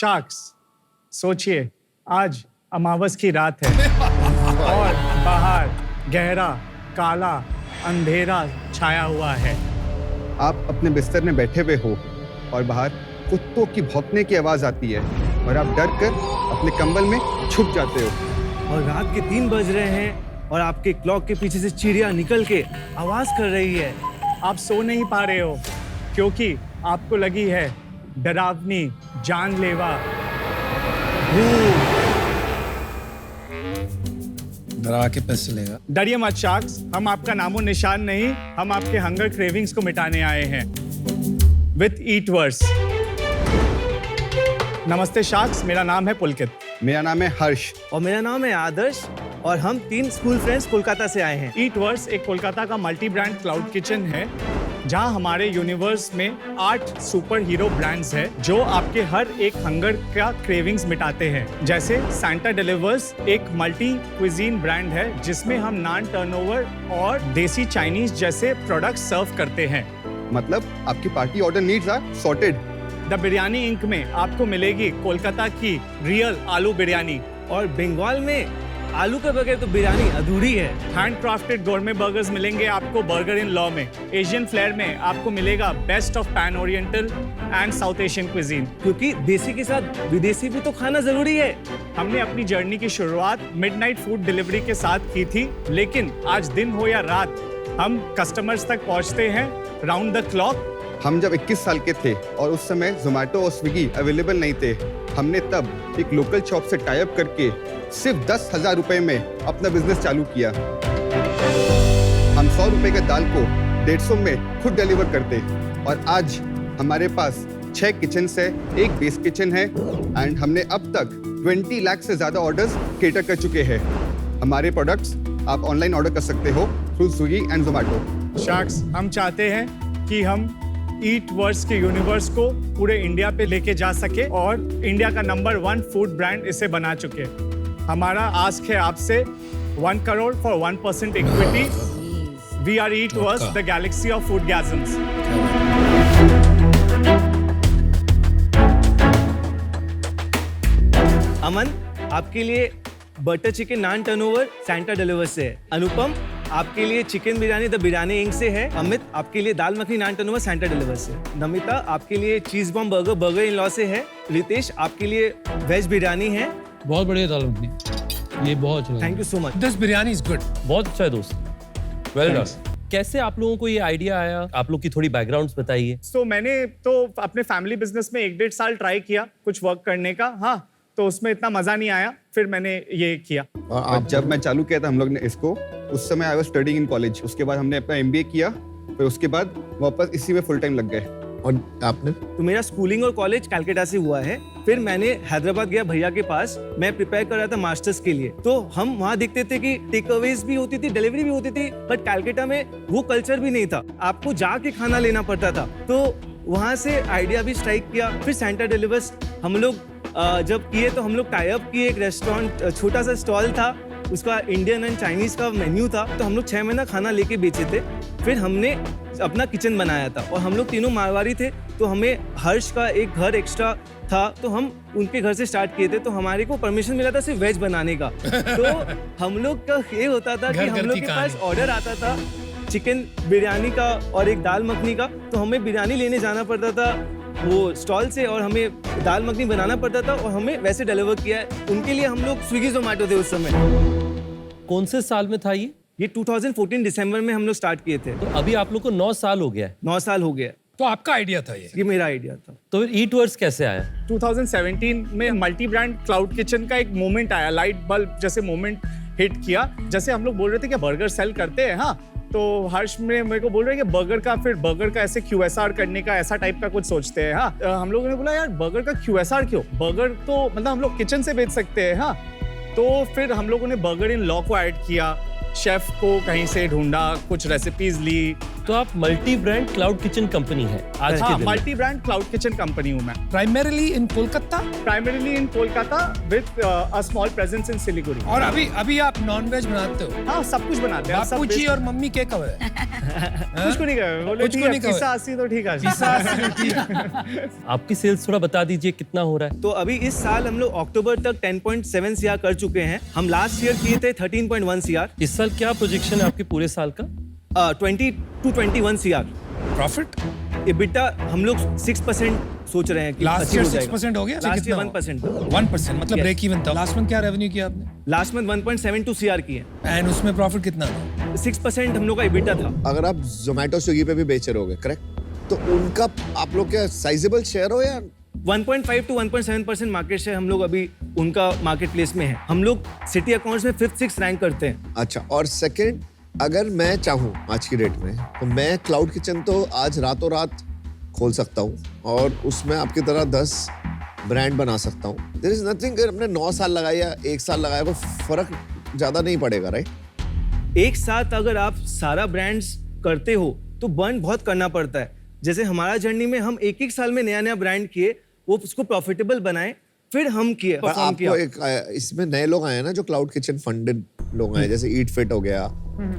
Sharks, सोचिए आज अमावस की रात है और बाहर गहरा काला अंधेरा छाया हुआ है। आप अपने बिस्तर में बैठे हुए हो और बाहर कुत्तों की भौंकने की आवाज आती है और आप डर कर अपने कंबल में छुप जाते हो। और रात के 3 बज रहे हैं और आपके क्लॉक के पीछे से चिड़िया निकल के आवाज कर रही है। आप सो नहीं पा रहे हो क्योंकि आपको लगी है डरावनी जानलेवा भूत। डरा के पैसे लेगा। डरिए मत शार्क्स, हम आपका नामो निशान नहीं, हम आपके हंगर क्रेविंग्स को मिटाने आए हैं विथ ईटवर्स। नमस्ते शार्क्स, मेरा नाम है पुलकित। मेरा नाम है हर्ष। और मेरा नाम है आदर्श और हम 3 स्कूल फ्रेंड्स कोलकाता से आए हैं। ईटवर्स एक कोलकाता का मल्टी ब्रांड क्लाउड किचन है जहां हमारे यूनिवर्स में 8 सुपर हीरो ब्रांड्स हैं जो आपके हर एक हंगर का क्रेविंग्स मिटाते हैं। जैसे सैंटा डिलीवर्स एक मल्टी क्विजीन ब्रांड है जिसमें हम नॉन टर्नओवर और देसी चाइनीज जैसे प्रोडक्ट सर्व करते हैं। मतलब आपकी party order needs are sorted. The biryani Inc में आपको मिलेगी कोलकाता की रियल आलू बिरयानी। और बंगाल में आलू के बगैर तो बिरयानी अधूरी है। हैंड क्राफ्टेड गोरमे बर्गर्स मिलेंगे आपको बर्गर इन लॉ में। एशियन फ्लेयर में आपको मिलेगा best of pan oriental and south Asian cuisine. क्योंकि देसी के साथ विदेशी भी तो खाना जरूरी है। हमने अपनी जर्नी की शुरुआत मिडनाइट फूड डिलीवरी के साथ की थी, लेकिन आज दिन हो या रात हम कस्टमर्स तक पहुंचते हैं राउंड द क्लॉक। हम जब 21 साल के थे और उस समय जोमेटो और स्विगी अवेलेबल नहीं थे, हमने तब एक लोकल शॉप से टाई अप करके सिर्फ 10,000 रुपए में अपना बिजनेस चालू किया। हम 100 रुपए के दाल को 150 में खुद डिलीवर करते और आज हमारे पास 6 किचन है, एक बेस किचन है एंड हमने अब तक 20 लाख से ज्यादा ऑर्डर्स केटर कर चुके हैं। हमारे प्रोडक्ट्स आप ऑनलाइन ऑर्डर कर सकते हो through Swiggy and Zomato. Sharks, हम चाहते हैं कि हम ईटवर्स के यूनिवर्स को पूरे इंडिया पे लेके जा सके और इंडिया का नंबर 1 फूड ब्रांड इसे बना चुके। हमारा आस्क है आपसे 1 crore for 1% equity. We are Eatverse, the galaxy of food गैजम्स। अमन, आपके लिए butter chicken naan turnover Santa deliver से है। अनुपम, आपके लिए chicken biryani the biryani Inc से है। अमित, आपके लिए dal makhani naan turnover Santa deliver से। नमिता, आपके लिए cheese bomb burger burger in law से है। रितेश, आपके लिए वेज बिरयानी है। बहुत बढ़िया दाल मखनी, ये बहुत अच्छा। Thank you so much. This biryani is good. बहुत अच्छा है दोस्त, वेल डन। कैसे आप लोगों को ये आइडिया आया? आप लोग की थोड़ी बैकग्राउंड्स बताइए। तो मैंने तो अपने फैमिली बिजनेस में 1-1.5 साल ट्राई किया कुछ वर्क करने का, हाँ, तो उसमें इतना मजा नहीं आया, फिर मैंने ये किया। और जब मैं चालू किया था हम लोग ने इसको, उस समय I was studying in college. उसके बाद हमने अपना MBA किया, फिर उसके बाद वापस इसी में फुल टाइम लग गए। और आपने? तो मेरा स्कूलिंग और कॉलेज कलकत्ता से हुआ है। फिर मैंने हैदराबाद गया भैया के पास, मैं प्रिपेयर कर रहा था मास्टर्स के लिए। तो हम वहाँ देखते थे कि टेक अवेज भी होती थी, डिलीवरी भी होती थी, बट कलकत्ता में वो कल्चर भी नहीं था, आपको जाके खाना लेना पड़ता था। तो वहाँ से आइडिया भी स्ट्राइक किया। फिर सैंटा डिलीवर्स हम लोग जब किए तो हम लोग टाई अप किए। एक रेस्टोरेंट, छोटा सा स्टॉल था, उसका इंडियन एंड चाइनीज का मेन्यू था, तो हम लोग 6 महीना खाना लेके बेचे थे। फिर हमने अपना किचन बनाया था और हम लोग तीनों मारवाड़ी थे, तो हमें हर्ष का एक घर एक्स्ट्रा था, तो हम उनके घर से स्टार्ट किए थे। तो हमारे को परमिशन मिला था सिर्फ वेज बनाने का। तो हम लोग का ये होता था कि हम लोग के पास ऑर्डर आता था चिकन बिरयानी का और एक दाल मखनी का, तो हमें बिरयानी लेने जाना पड़ता था वो स्टॉल से और हमें दाल मखनी बनाना पड़ता था और हमें वैसे डिलीवर किया है। उनके लिए हम लोग स्विगी जोमेटो थे उस समय। कौन से साल में था ये? ये 2014 दिसंबर में हम लोग स्टार्ट किए थे। तो अभी आप लोग को 9 साल हो गया है। 9 साल हो गया। तो आपका आइडिया था ये मेरा आइडिया था। तो फिर ईटवर्स कैसे आया? 2017 में मल्टी ब्रांड क्लाउड किचन का एक मोमेंट आया, लाइट बल्ब जैसे मोमेंट हिट किया। जैसे हम लोग बोल रहे थे कि बर्गर सेल करते हैं, हाँ, तो हर्ष में मेरे को बोल रहे हैं कि बर्गर का ऐसे QSR करने का ऐसा टाइप का कुछ सोचते हैं, हाँ। हम लोगों ने बोला यार बर्गर का QSR क्यों? बर्गर तो मतलब हम लोग किचन से बेच सकते हैं, हाँ। तो फिर हम लोगों ने बर्गर इन लॉ को ऐड किया शेफ को कहीं से ढूंढा, कुछ रेसिपीज ली। तो आप multi brand cloud kitchen company है आज के हाँ, दिन में। Multi brand cloud kitchen company हूँ मैं। Primarily in Kolkata. Primarily in Kolkata with a small presence in Siliguri. और अभी आप नॉनवेज बनाते हो? हाँ, सब कुछ बनाते हैं। सब बापूजी और मम्मी के कब है? कुछ को नहीं कहे, बोले कुछ ठीक को है, नहीं कहे। पिस्सा 80 तो ठीक है। आपकी सेल्स थोड़ा बता दीजिए कितना हो रहा है? तो अभी इस साल हम लोग अक्टूबर तक 10.7 CR कर चुके हैं। हम लास्ट ईयर किए थे 13.1 CR। इस साल क्या प्रोजेक्शन है आपके पूरे साल का? 20 to 21 CR। प्रॉफिट? EBITDA हम लोग 6% सोच रहे हैं कि लास्ट ईयर 6% हो गया? Last year 1%। 1% मतलब Yes. ब्रेक इवन था। लास्ट मंथ क्या रेवेन्यू किया आपने? लास्ट मंथ 1.72 CR किए। एंड उसमें प्रॉफिट कितना था? 6% हम लोग का EBITDA था। अगर आप जोमेटो स्विगी पे भी बेच रहे होगे, करेक्ट? तो उनका आप लोग क्या साइजेबल शेयर हो या 1.5 to 1.7% मार्केट शेयर हम लोग अभी उनका मार्केट प्लेस में है। हम लोग सिटी अकाउंट्स में 5th 6th रैंक करते हैं। अच्छा? और सेकंड, अगर मैं चाहूँ आज की डेट में तो मैं क्लाउड किचन तो आज रातों रात खोल सकता हूँ और उसमें आपकी तरह 10 ब्रांड बना सकता हूँ। There is nothing. अगर हमने 9 साल लगाया या 1 साल लगाया कोई फर्क ज्यादा नहीं पड़ेगा, राइट? एक साथ अगर आप सारा ब्रांड्स करते हो तो बर्न बहुत करना पड़ता है। जैसे हमारा जर्नी में हम एक साल में नया नया ब्रांड किए, वो उसको प्रॉफिटेबल बनाए, फिर हम किए, पर परफॉर्म किया। आपको एक इसमें नए लोग आए हैं ना जो क्लाउड किचन फंडेड लोग आए, जैसे ईट फिट हो गया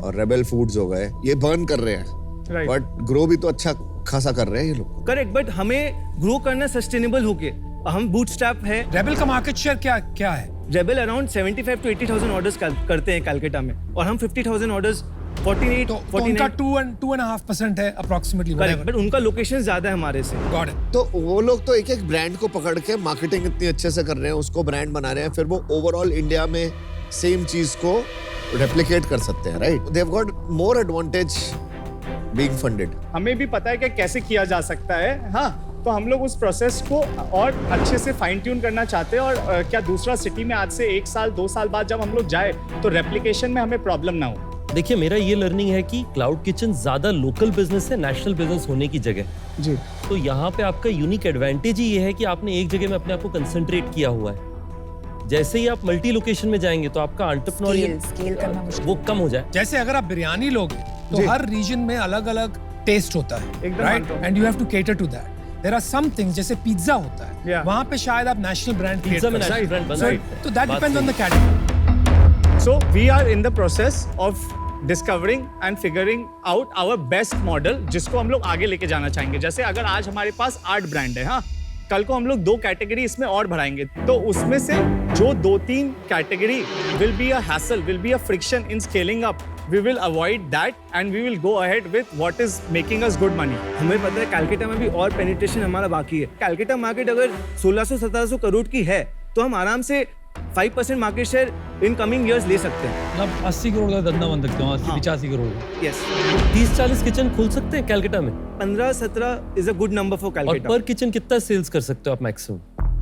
और रेबल फूड्स हो गए, ये बर्न कर रहे हैं Right. बट ग्रो भी तो अच्छा खासा कर रहे हैं ये लोग। करेक्ट, बट हमें ग्रो करना सस्टेनेबल होके। हम बूटस्ट्रैप है। रेबल का मार्केट शेयर क्या है? रेबल अराउंड 75 to 80,000 ऑर्डर्स करते हैं कलकत्ता में, और हम 50,000 ऑर्डर्स 48 तो 49 उनका 2.5% है अप्रोक्सीमेटली। करेक्ट, बट उनका लोकेशन ज्यादा है हमारे से। Got it. तो वो लोग तो एक एक ब्रांड को पकड़ के मार्केटिंग इतनी अच्छे से कर रहे हैं, उसको ब्रांड बना रहे हैं, फिर वो ओवरऑल इंडिया में सेम चीज को रेप्लिकेट कर सकते हैं, right? They have got more advantage being funded. हमें भी पता है कि कैसे किया जा सकता है। हाँ, तो हम लोग उस प्रोसेस को और अच्छे से फाइन ट्यून करना चाहते हैं। और क्या दूसरा सिटी में आज से 1 साल 2 साल बाद जब हम लोग जाए तो रेप्लिकेशन में हमें प्रॉब्लम ना हो। देखिए, मेरा ये लर्निंग है कि क्लाउड किचन ज्यादा लोकल बिजनेस है नेशनल बिजनेस होने की जगह। जी, तो यहाँ पे आपका यूनिक एडवांटेज ही ये है कि आपने एक जगह में अपने आप को कंसंट्रेट किया हुआ है। जैसे ही आप मल्टी लोकेशन में जाएंगे तो आपका एंटरप्रेन्योरियल स्केल करना मुश्किल। वो कम हो जाए। जैसे अगर आप बिरयानी लोगे तो हर रीजन में अलग अलग टेस्ट होता है, एकदम राइट? मानता हूं। And you have to cater to that. There are some things, जैसे पिज्जा होता है, Yeah. वहां पे शायद आप नेशनल ब्रांड पिज्जा में नेशनल ब्रांड बन सकते हैं। तो दैट बात डिपेंड्स ऑन द सही category. so we are in the process of discovering and figuring out our best model, जिसको हम लोग आगे लेके जाना चाहेंगे। जैसे अगर आज हमारे पास 8 ब्रांड है, हाँ, कल को हम लोग 2 कैटेगरी इसमें और बढ़ाएंगे, तो उसमें से जो 2-3 category will be a hassle, will be a friction in scaling up, we will avoid that and we will go ahead with what is making us good money. हमें पता है कलकत्ता में भी और पेनिट्रेशन हमारा बाकी है। कलकत्ता मार्केट अगर 1600-1700 करोड़ की है तो हम आराम से 5% market share in coming years ले सकते हैं। मतलब 80 करोड़ का धंधा बन सकते हो, 80-85 करोड़ का। यस, 30-40 किचन खोल सकते हैं कलकत्ता में। 15-17 is a good number for और कलकत्ता। पर किचन कितना सेल्स कर सकते हो आप मैक्सिमम?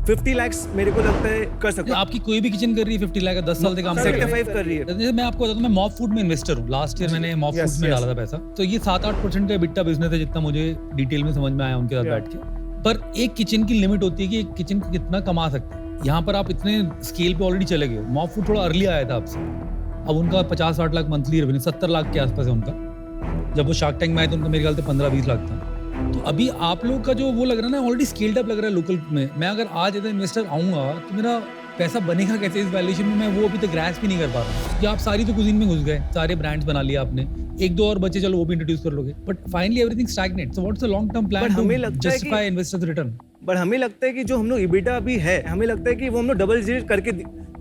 50 lakhs मेरे को लगता है कर सकते हैं। आपकी कोई भी किचन कर रही है 50 लाख का 10 साल से काम कर सेक्टर रही 5 कर रही है। है। जैसे मैं आपको बताता हूँ, मैं मॉप फूड में इन्वेस्टर हूँ। लास्ट ईयर मैंने मॉप Yes, फूड में yes. डाला था पैसा। तो ये 7-8% का बिट्टा बिजनेस है, जितना मुझे डिटेल में समझ में आया उनके साथ Yeah. बैठ के। पर एक किचन की लिमिट होती है कि एक किचन कितना कमा सकते हैं। यहाँ पर आप इतने स्केल पे ऑलरेडी चले गए हो। मॉप फूड थोड़ा अर्ली आया था आपसे। अब उनका 50-60 लाख मंथली रेवेन्यू, 70 लाख के आसपास है उनका। जब वो शार्क टैंक में आए तो उनका मेरे ख्याल से 15-20 लाख था। तो अभी आप लोग का जो वो लग रहा है ना, ऑलरेडी स्केल्ड अप लग रहा है लोकल में। मैं अगर आज एज इन्वेस्टर आऊंगा तो मेरा पैसा बनेगा कैसे इस वैल्यूएशन में, मैं वो अभी तक ग्रैस्प भी नहीं कर पा रहा हूँ। कि आप सारी तो कुजीन में घुस गए, सारे ब्रांड्स बना लिए आपने, 1-2 और बचे, चलो वो भी इंट्रोड्यूस कर लोगे, but finally everything stagnate. So what's the long term plan But टू हमें लगता है कि- जस्टिफाई इन्वेस्टर्स रिटर्न? बट हमें लगता है कि जो हम लोग EBITDA अभी है, हमें लगता है कि वो हम लोग डबल डिजिट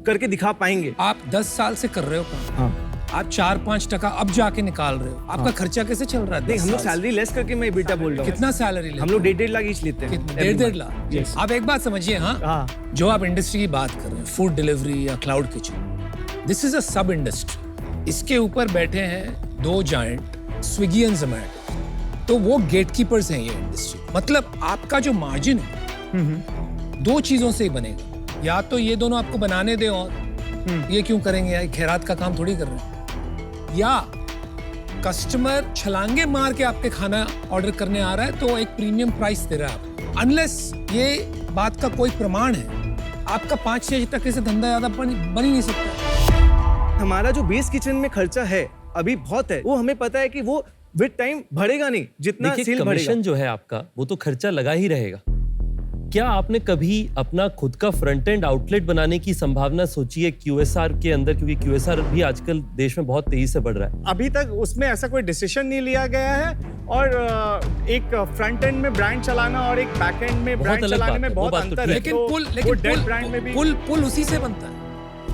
करके दिखा पाएंगे। आप 10 साल से कर रहे हो काम। हाँ, आप 4-5% अब जाके निकाल रहे हो। आपका खर्चा कैसे चल रहा है? नहीं, 10 हम लोग साल से? सैलरी लेस करके मैं EBITDA बोल रहा हूँ। कितना सैलरी हम लोग 1.5 लाख ईच लेते हैं। 1.5 लाख। आप एक बात समझिए, हाँ, हाँ, जो आप इंडस्ट्री की बात कर रहे हैं, फूड डिलीवरी या cloud kitchen, this is a सब इंडस्ट्री। इसके ऊपर बैठे हैं 2 जायंट, स्विगी एंड जोमैटो। तो वो गेटकीपर्स हैं ये इंडस्ट्री। मतलब आपका जो मार्जिन है 2 चीजों से ही बनेगा। या तो ये दोनों आपको बनाने दे, और ये क्यों करेंगे यार, खैरात का काम थोड़ी कर रहे हैं, या कस्टमर छलांगे मार के आपके खाना ऑर्डर करने आ रहा है तो एक प्रीमियम प्राइस दे रहा है आपको। अनलेस ये बात का कोई प्रमाण है, आपका 5-6 टके से धंधा ज्यादा बन ही नहीं सकता। हमारा जो बेस किचन में खर्चा है अभी बहुत है, वो हमें पता है कि वो विद टाइम बढ़ेगा नहीं, जितना देखिए सेल कमीशन बढ़ेगा। जो है आपका वो तो खर्चा लगा ही रहेगा। क्या आपने कभी अपना खुद का फ्रंट एंड आउटलेट बनाने की संभावना सोची है QSR के अंदर, क्योंकि QSR भी आजकल देश में बहुत तेजी से बढ़ रहा है। अभी तक उसमें ऐसा कोई डिसीजन नहीं लिया गया है, और एक फ्रंट एंड में ब्रांड चलाना और एक बैक एंड में बहुत ब्रांड अलग चलाने बात में है, वो बहुत बात तो अंतर ठीक है। है। लेकिन तो पुल वो लेकिन डेड ब्रांड में भी पुल उसी से बनता है,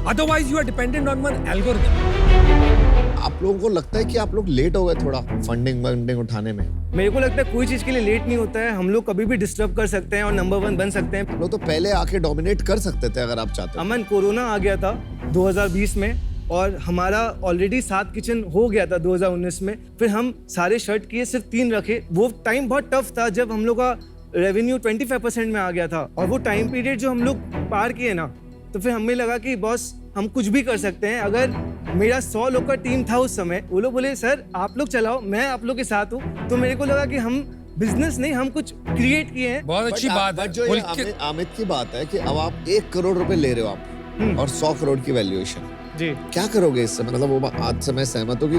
otherwise you are dependent on one algorithm. आप लोगों को लगता है कि आप लोग लेट हो गए थोड़ा फंडिंग उठाने में? मेरे को लगता है कोई चीज के लिए लेट नहीं होता है, हम लोग कभी भी डिस्टर्ब कर सकते हैं और नंबर 1 बन सकते हैं। आप लोग तो पहले आके डोमिनेट कर सकते थे अगर आप चाहते। अमन, कोरोना आ गया था 2020 में और हमारा ऑलरेडी 7 किचन हो गया था 2019 में। फिर हम सारे शर्ट किए, सिर्फ 3 रखे। वो टाइम बहुत टफ था जब हम लोग का रेवेन्यू 25% में आ गया था, और वो टाइम पीरियड जो हम लोग पार किए ना, तो फिर हमें लगा कि बॉस हम कुछ भी कर सकते हैं। अगर मेरा 100 लोग का टीम था उस समय, वो लोग बोले सर आप लोग चलाओ, मैं आप लोग के साथ हूँ, तो मेरे को लगा कि हम बिजनेस नहीं, हम कुछ क्रिएट किए हैं। बहुत अच्छी बात है। जो ये अमित की बात है कि अब आप 1 करोड़ रुपए ले रहे हो आप, और 100 करोड़ की वैल्यूएशन, जी, क्या करोगे इससे? मतलब वो आज से मैं सहमत हूँ कि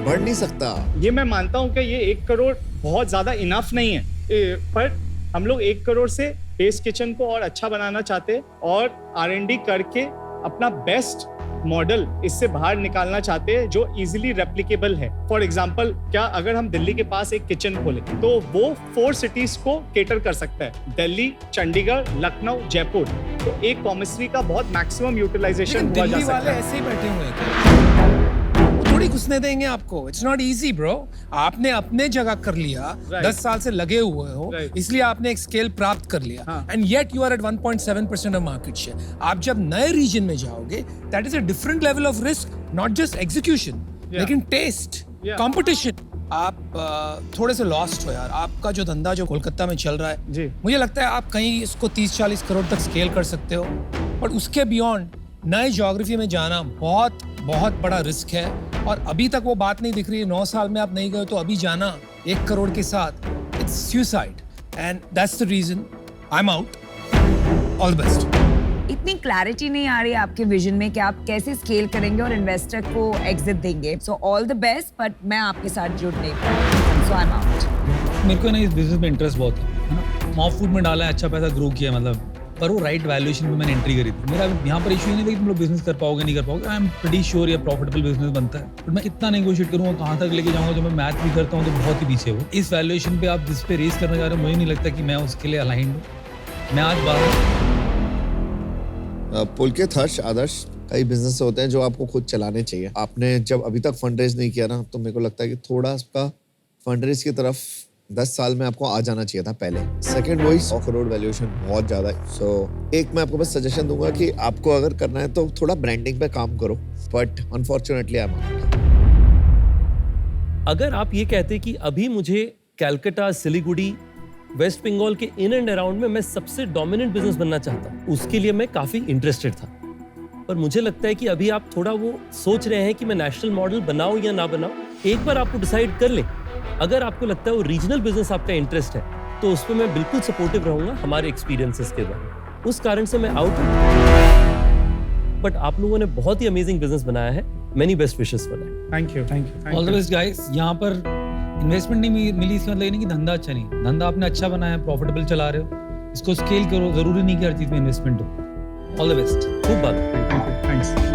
बढ़ नहीं सकता। ये मैं मानता हूँ कि ये 1 करोड़ बहुत ज्यादा इनफ नहीं है, पर हम लोग 1 करोड़ से बेस किचन को और अच्छा बनाना चाहते हैं, और R&D करके अपना बेस्ट मॉडल इससे बाहर निकालना चाहते हैं जो इजीली रेप्लिकेबल है। फॉर एग्जांपल, क्या अगर हम दिल्ली के पास एक किचन खोले तो वो 4 सिटीज को केटर कर सकता है, दिल्ली, चंडीगढ़, लखनऊ, जयपुर। तो एक कॉमर्सरी का बहुत मैक्सिमम यूटिलाइजेशन लेकिन हुआ जा दिल्ली सकता वाले है। ऐसे ही बैठे हुए हैं, वो थोड़ी घुसने देंगे आपको। It's not easy bro. आपने अपने जगह कर लिया, Right. 10 साल से लगे हुए हो, Right. इसलिए आपने एक स्केल प्राप्त कर लिया, हाँ. And yet you are at 1.7% of market share. आप जब नए रीजन में जाओगे, that is a different level of risk, not just execution, लेकिन टेस्ट, Yeah. कंपटीशन। आप थोड़े से लॉस्ट हो यार। आपका जो धंधा जो कोलकाता में चल रहा है, जी, मुझे लगता है आप कहीं इसको 30-40 करोड़ तक स्केल कर सकते हो, और उसके बियॉन्ड नए ज्योग्राफी में जाना बहुत बहुत बड़ा रिस्क है। और अभी तक वो बात नहीं दिख रही है। 9 साल में आप नहीं गए तो अभी जाना 1 करोड़ के साथ, it's suicide, and that's the reason I am out. All the best. इतनी क्लैरिटी नहीं आ रही है आपके विजन में कि आप कैसे स्केल करेंगे और इन्वेस्टर को एग्जिट देंगे। So all the best, but मैं आपके साथ जुड़ नहीं पाऊंगी, सो आई एम आउट। मेरे को ना इस बिजनेस में इंटरेस्ट बहुत है ना। मॉप फूड में डाला है, अच्छा पैसा ग्रो किया, मतलब पर वो राइट वैल्यूएशन पे मैंने एंट्री करी थी। मेरा यहाँ पर इशू ही नहीं था कि तुम लोग बिजनेस कर पाओगे नहीं कर पाओगे। आई एम प्रीटी श्योर ये प्रॉफिटेबल बिजनेस बनता है, बट मैं कितना नेगोशिएट करूँगा, कहाँ तक लेके जाऊँगा, जो मैं मैथ भी करता हूँ तो बहुत ही पीछे हो। इस वैल्यूएशन पे आप जिस पे रेस करने जा रहे हो, मुझे नहीं लगता कि मैं उसके लिए अलाइंड हूँ। मैं आज पुलकित, हर्ष, आदर्श, कई बिजनेस होते हैं जो आपको खुद चलाने चाहिए। आपने जब अभी तक फंड रेज नहीं किया ना, तो मेरे को लगता है कि थोड़ा उसका फंड रेज की तरफ 10 साल में आपको आ जाना चाहिए था पहले। सेकंड, वही 100 करोड़ वैल्यूएशन बहुत ज्यादा है। सो एक मैं आपको बस सजेशन दूंगा कि आपको अगर करना है तो थोड़ा ब्रांडिंग पे काम करो, but unfortunately I am out. अगर आप ये कहते कि अभी मुझे कलकत्ता, सिलीगुड़ी, वेस्ट बंगाल के इन एंड अराउंड में मैं सबसे डोमिनेंट बिजनेस बनना चाहता हूँ, उसके लिए मैं काफी इंटरेस्टेड था। पर मुझे लगता है कि अभी आप थोड़ा वो सोच रहे हैं कि मैं नेशनल मॉडल बनाऊं या ना बनाऊं। एक बार आपको डिसाइड कर ले। अगर आपको लगता है वो रीजनल बिजनेस आपका इंटरेस्ट है, तो उस पर मैं बिल्कुल सपोर्टिव रहूंगा हमारे एक्सपीरियंसेस के बाद। उस कारण से मैं आउट हूं। बट आप लोगों ने बहुत ही अमेजिंग बिजनेस बनाया है। Many best wishes for that. Thank you. All the best guys. यहाँ पर इन्वेस्टमेंट नहीं मिली, इसका मतलब ये नहीं कि धंधा अच्छा नहीं। धंधा आपने अच्छा बनाया, प्रॉफिटेबल चला रहे हो, इसको स्केल करो। जरूरी नहीं कि हर चीज में इन्वेस्टमेंट हो। All the best. खूब बात। थैंक्स।